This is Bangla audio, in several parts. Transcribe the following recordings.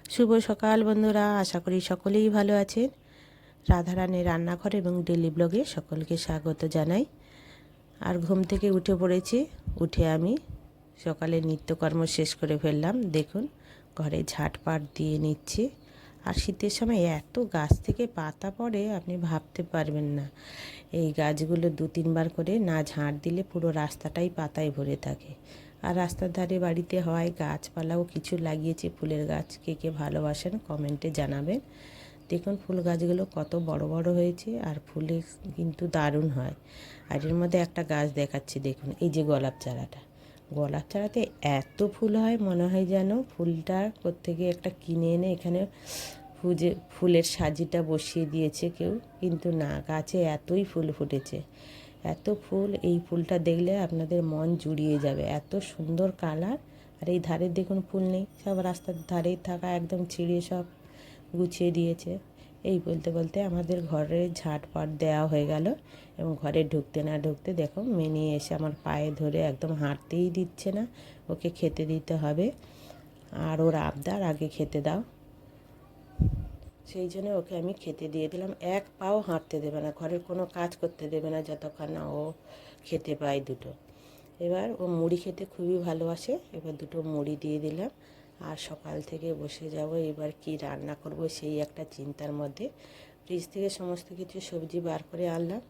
শুভ সকাল বন্ধুরা, আশা করি সকলেই ভালো আছেন। রাধারানীর রান্নাঘর এবং ডেলি ব্লগে সকলকে স্বাগত জানাই। আর ঘুম থেকে উঠে পড়েছি। উঠে আমি সকালে নিত্যকর্ম শেষ করে ফেললাম। দেখুন, ঘরে ঝাঁটপাট দিয়ে নিচ্ছি। আর শীতের সময় এত গাছ থেকে পাতা পড়ে আপনি ভাবতে পারবেন না। এই গাছগুলো 2-3 বার করে না ঝাঁট দিলে পুরো রাস্তাটাই পাতায় ভরে থাকে। আর রাস্তার ধারে বাড়িতে হয় গাছপালাও কিছু লাগিয়েছি, ফুলের গাছ। কে কে ভালোবাসেন কমেন্টে জানাবেন। দেখুন ফুল গাছগুলো কত বড় বড় হয়েছে, আর ফুলে কিন্তু দারুণ হয়। আর এর মধ্যে একটা গাছ দেখাচ্ছি, দেখুন এই যে গোলাপ চারাটা। গোলাপ চারাতে এত ফুল হয়, মনে হয় যেন ফুলটা কোত্থেকে একটা কিনে এনে এখানে ফুলের সাজিটা বসিয়ে দিয়েছে কেউ, কিন্তু না, গাছে এতই ফুল ফুটেছে। এত ফুল, এই ফুলটা দেখলে আপনাদের মন জুড়িয়ে যাবে, এত সুন্দর কালার। আর এই ধারে দেখুন ফুল নেই, সব রাস্তার ধারেই থাকা একদম ছিঁড়ে সব গুছিয়ে দিয়েছে। এই বলতে বলতে আমাদের ঘরে ঝাঁটপাট দেওয়া হয়ে গেল, এবং ঘরে ঢুকতে না ঢুকতে দেখো মেনি এসে আমার পায়ে ধরে একদম হাঁটতেই দিচ্ছে না। ওকে খেতে দিতে হবে, আর ওর আবদার আগে খেতে দাও, সেই জন্য ওকে আমি খেতে দিয়ে দিলাম। এক পাও হাঁটতে দেবে না, ঘরের কোনো কাজ করতে দেবে না যতক্ষণ না ও খেতে পায় দুটো। এবার ও মুড়ি খেতে খুবই ভালোবাসে, এবার দুটো মুড়ি দিয়ে দিলাম। আর সকাল থেকে বসে যাব এবার কি রান্না করব সেই একটা চিন্তার মধ্যে। ফ্রিজ থেকে সমস্ত কিছু সবজি বার করে আনলাম,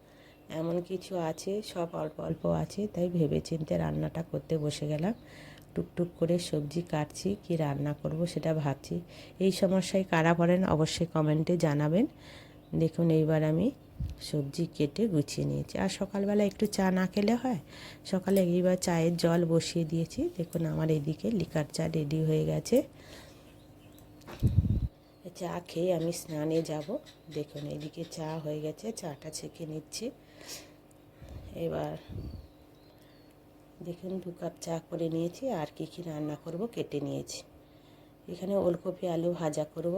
এমন কিছু আছে সব অল্প অল্প আছে, তাই ভেবে চিন্তে রান্নাটা করতে বসে গেলাম। টুকটুক করে সবজি কাটছি, কি রান্না করব সেটা ভাবছি। এই সমস্যায় কারা পড়েন অবশ্যই কমেন্টে জানাবেন। দেখুন এইবার আমি সবজি কেটে গুছিয়ে নিয়েছি। আর সকালবেলা একটু চা না খেলে হয়, সকালে এইবার চায়ের জল বসিয়ে দিয়েছি। দেখুন আমার এদিকে লিকার চা রেডি হয়ে গেছে। চা খেয়ে আমি স্নানে যাব। দেখুন এদিকে চা হয়ে গেছে, চাটা ছেঁকে নিচ্ছি। এবার দেখুন 2 কাপ চা করে নিয়েছি। আর কি কি রান্না করব কেটে নিয়েছি। এখানে ওলকপি আলু ভাজা করব,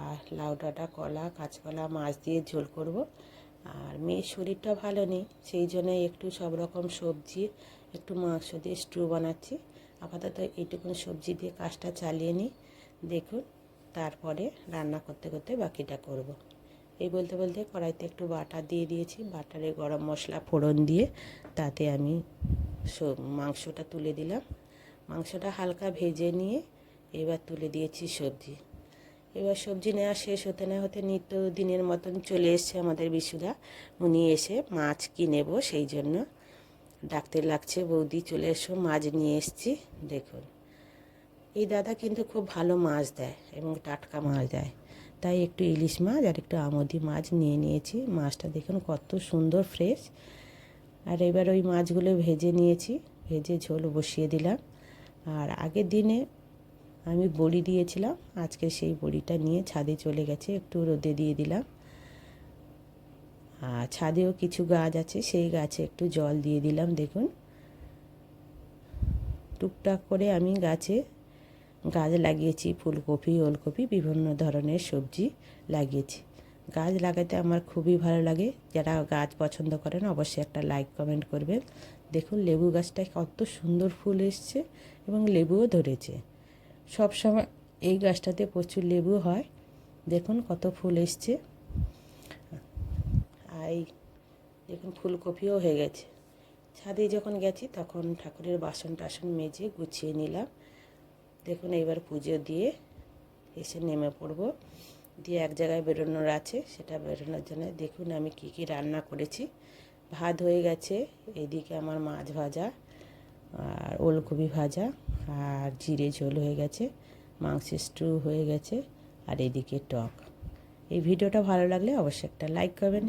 আর লাউ ডাঁটা কলা কাঁচকলা মাছ দিয়ে ঝোল করব। আর মেয়ের শরীরটা ভালো নেই, সেই জন্য একটু সব রকম সবজি একটু মাংস দিয়ে স্টু বানাচ্ছি। আপাতত এইটুকুন সবজি দিয়ে কাজটা চালিয়ে নিই। দেখুন তারপরে রান্না করতে করতে বাকিটা করব। এই বলতে বলতে কড়াইতে একটু বাটার দিয়ে দিয়েছি। বাটারে গরম মশলা ফোড়ন দিয়ে তাতে আমি মাংসটা তুলে দিলাম। মাংসটা হালকা ভেজে নিয়ে এবার তুলে দিয়েছি সবজি। এবার সবজি নেওয়া শেষ হতে না হতে নিত্য দিনের মতন চলে এসছে আমাদের বিশুদা। উনি এসে মাছ কিনেবো, সেই জন্য ডাকতে লাগছে, বৌদি চলে এসো মাছ নিয়ে এসছি। দেখুন এই দাদা কিন্তু খুব ভালো মাছ দেয় এবং টাটকা মাছ দেয়, তাই একটু ইলিশ মাছ আর একটু আমোদি মাছ নিয়ে নিয়েছি। মাছটা দেখুন কত সুন্দর ফ্রেশ। আর এবার ওই মাছগুলো ভেজে নিয়েছি, ভেজে ঝোল বসিয়ে দিলাম। আর আগের দিনে আমি বড়ি দিয়েছিলাম, আজকে সেই বড়িটা নিয়ে ছাদে চলে গেছে, একটু রোদে দিয়ে দিলাম। আর ছাদেও কিছু গাছ আছে, সেই গাছে একটু জল দিয়ে দিলাম। দেখুন টুকটাক করে আমি গাছ লাগিয়েছি, ফুলকপি ওলকপি বিভিন্ন ধরনের সবজি লাগিয়েছি। গাছ লাগাতে আমার খুবই ভালো লাগে। যারা গাছ পছন্দ করেন অবশ্যই একটা লাইক কমেন্ট করবেন। দেখুন লেবু গাছটায় কত সুন্দর ফুল এসছে এবং লেবুও ধরেছে। সব সময় এই গাছটাতে প্রচুর লেবু হয়। দেখুন কত ফুল এসছে। আর দেখুন ফুলকপিও হয়ে গেছে। ছাদে যখন গেছি তখন ঠাকুরের বাসন টাসন মেজে গুছিয়ে নিলাম। দেখুন এইবার পুজো দিয়ে এসে নেমে পড়ব। দিয়ে এক জায়গায় বেরোনোর আছে, সেটা বেরোনোর জন্য দেখুন আমি কি কি রান্না করেছি। ভাত হয়ে গেছে, এদিকে আমার মাছ ভাজা আর ওলকপি ভাজা আর জিরে ঝোল হয়ে গেছে, মাংসের স্টু হয়ে গেছে, আর এদিকে টক। এই ভিডিওটা ভালো লাগলে অবশ্যই একটা লাইক করবেন।